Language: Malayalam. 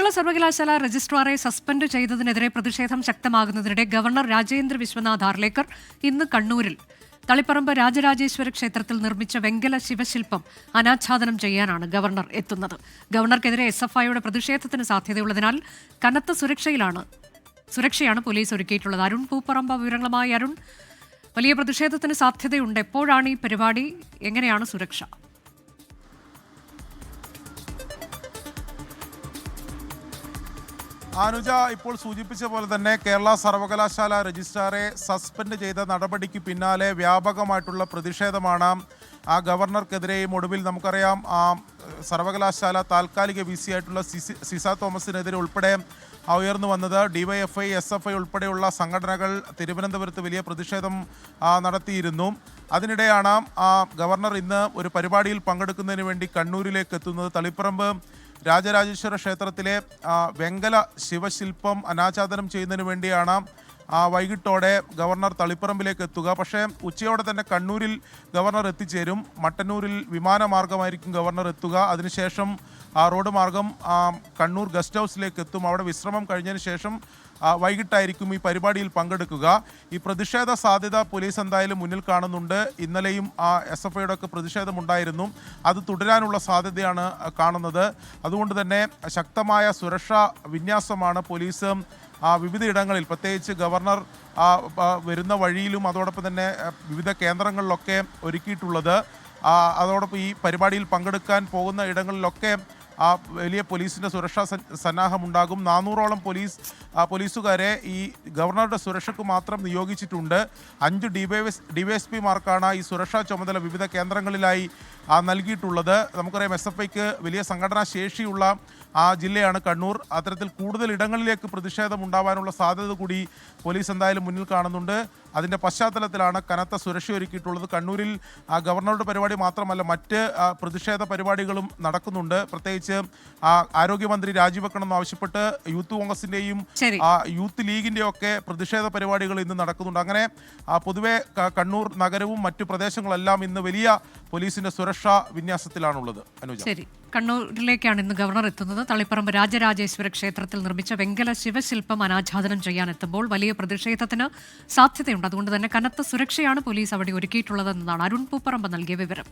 കേരള സർവകലാശാല രജിസ്ട്രാറെ സസ്പെൻഡ് ചെയ്തതിനെതിരെ പ്രതിഷേധം ശക്തമാകുന്നതിനിടെ ഗവർണർ രാജേന്ദ്ര വിശ്വനാഥ് ആർലേക്കർ ഇന്ന് കണ്ണൂരിൽ തളിപ്പറമ്പ് രാജരാജേശ്വര ക്ഷേത്രത്തിൽ നിർമ്മിച്ച വെങ്കല ശിവശില്പം അനാച്ഛാദനം ചെയ്യാനാണ് ഗവർണർ എത്തുന്നത്. ഗവർണർക്കെതിരെ SFIയുടെ പ്രതിഷേധത്തിന് സാധ്യതയുള്ളതിനാൽ കനത്ത സുരക്ഷയാണ് പോലീസ് ഒരുക്കിയിട്ടുള്ളത്. അരുൺ പൂപ്പറമ്പ വിവരങ്ങളുമായി. അരുൺ, വലിയ പ്രതിഷേധത്തിന് സാധ്യതയുണ്ട്. എപ്പോഴാണ് ഈ പരിപാടി? എങ്ങനെയാണ് സുരക്ഷ? അനുജ ഇപ്പോൾ സൂചിപ്പിച്ച പോലെ തന്നെ കേരള സർവകലാശാല രജിസ്ട്രാറെ സസ്പെൻഡ് ചെയ്ത നടപടിക്ക് പിന്നാലെ വ്യാപകമായിട്ടുള്ള പ്രതിഷേധമാണ് ആ ഗവർണർക്കെതിരെയും. ഒടുവിൽ നമുക്കറിയാം സർവകലാശാല താൽക്കാലിക VC ആയിട്ടുള്ള സിസ തോമസിനെതിരെ ഉൾപ്പെടെ ഉയർന്നു വന്നത്. DYFI, SFI ഉൾപ്പെടെയുള്ള സംഘടനകൾ തിരുവനന്തപുരത്ത് വലിയ പ്രതിഷേധം നടത്തിയിരുന്നു. അതിനിടെയാണ് ഗവർണർ ഇന്ന് ഒരു പരിപാടിയിൽ പങ്കെടുക്കുന്നതിന് വേണ്ടി കണ്ണൂരിലേക്ക് എത്തുന്നത്. തളിപ്പറമ്പ് രാജരാജേശ്വര ക്ഷേത്രത്തിലെ വെങ്കല ശിവശില്പം അനാച്ഛാദനം ചെയ്യുന്നതിന് വേണ്ടിയാണ് വൈകിട്ടോടെ ഗവർണർ തളിപ്പറമ്പിലേക്ക് എത്തുക. പക്ഷേ ഉച്ചയോടെ തന്നെ കണ്ണൂരിൽ ഗവർണർ എത്തിച്ചേരും. മട്ടന്നൂരിൽ വിമാനമാർഗമായിരിക്കും ഗവർണർ എത്തുക. അതിനുശേഷം റോഡ് മാർഗം കണ്ണൂർ ഗസ്റ്റ് ഹൗസിലേക്ക് എത്തും. അവിടെ വിശ്രമം കഴിഞ്ഞതിന് ശേഷം വൈകിട്ടായിരിക്കും ഈ പരിപാടിയിൽ പങ്കെടുക്കുക. ഈ പ്രതിഷേധ സാധ്യത പോലീസ് എന്തായാലും മുന്നിൽ കാണുന്നുണ്ട്. ഇന്നലെയും SFIയുടെ ഒക്കെ പ്രതിഷേധമുണ്ടായിരുന്നു. അത് തുടരാനുള്ള സാധ്യതയാണ് കാണുന്നത്. അതുകൊണ്ട് തന്നെ ശക്തമായ സുരക്ഷാ വിന്യാസമാണ് പോലീസ് വിവിധ ഇടങ്ങളിൽ, പ്രത്യേകിച്ച് ഗവർണർ വരുന്ന വഴിയിലും അതോടൊപ്പം തന്നെ വിവിധ കേന്ദ്രങ്ങളിലൊക്കെ ഒരുക്കിയിട്ടുള്ളത്. അതോടൊപ്പം ഈ പരിപാടിയിൽ പങ്കെടുക്കാൻ പോകുന്ന ഇടങ്ങളിലൊക്കെ വലിയ പോലീസിൻ്റെ സുരക്ഷാ സന്നാഹമുണ്ടാകും. 400ഓളം പോലീസുകാരെ ഈ ഗവർണറുടെ സുരക്ഷയ്ക്ക് മാത്രം നിയോഗിച്ചിട്ടുണ്ട്. 5 DYSPമാർക്കാണ് ഈ സുരക്ഷാ ചുമതല വിവിധ കേന്ദ്രങ്ങളിലായി നൽകിയിട്ടുള്ളത്. നമുക്കറിയാം SFIക്ക് വലിയ സംഘടനാ ശേഷിയുള്ള ജില്ലയാണ് കണ്ണൂർ. അത്തരത്തിൽ കൂടുതൽ ഇടങ്ങളിലേക്ക് പ്രതിഷേധം ഉണ്ടാവാനുള്ള സാധ്യത കൂടി പോലീസ് എന്തായാലും മുന്നിൽ കാണുന്നുണ്ട്. അതിൻ്റെ പശ്ചാത്തലത്തിലാണ് കനത്ത സുരക്ഷ ഒരുക്കിയിട്ടുള്ളത്. കണ്ണൂരിൽ ഗവർണറുടെ പരിപാടി മാത്രമല്ല, മറ്റ് പ്രതിഷേധ പരിപാടികളും നടക്കുന്നുണ്ട്. പ്രത്യേകിച്ച് ആരോഗ്യമന്ത്രി രാജിവെക്കണമെന്ന് ആവശ്യപ്പെട്ട് യൂത്ത് കോൺഗ്രസിൻ്റെയും യൂത്ത് ലീഗിൻ്റെയും ഒക്കെ പ്രതിഷേധ പരിപാടികൾ ഇന്ന് നടക്കുന്നുണ്ട്. അങ്ങനെ പൊതുവെ കണ്ണൂർ നഗരവും മറ്റു പ്രദേശങ്ങളെല്ലാം ഇന്ന് വലിയ പോലീസിന്റെ സുരക്ഷാ വിന്യാസത്തിലാണുള്ളത്. ശരി, കണ്ണൂരിലേക്കാണ് ഇന്ന് ഗവർണർ എത്തുന്നത്. തളിപ്പറമ്പ് രാജരാജേശ്വര ക്ഷേത്രത്തിൽ നിർമ്മിച്ച വെങ്കല ശിവശില്പം അനാച്ഛാദനം ചെയ്യാനെത്തുമ്പോൾ വലിയ പ്രതിഷേധത്തിന് സാധ്യതയുണ്ട്. അതുകൊണ്ട് തന്നെ കനത്ത സുരക്ഷയാണ് പോലീസ് അവിടെ ഒരുക്കിയിട്ടുള്ളതെന്നാണ് അരുൺ പൂപ്പറമ്പ് നൽകിയ വിവരം.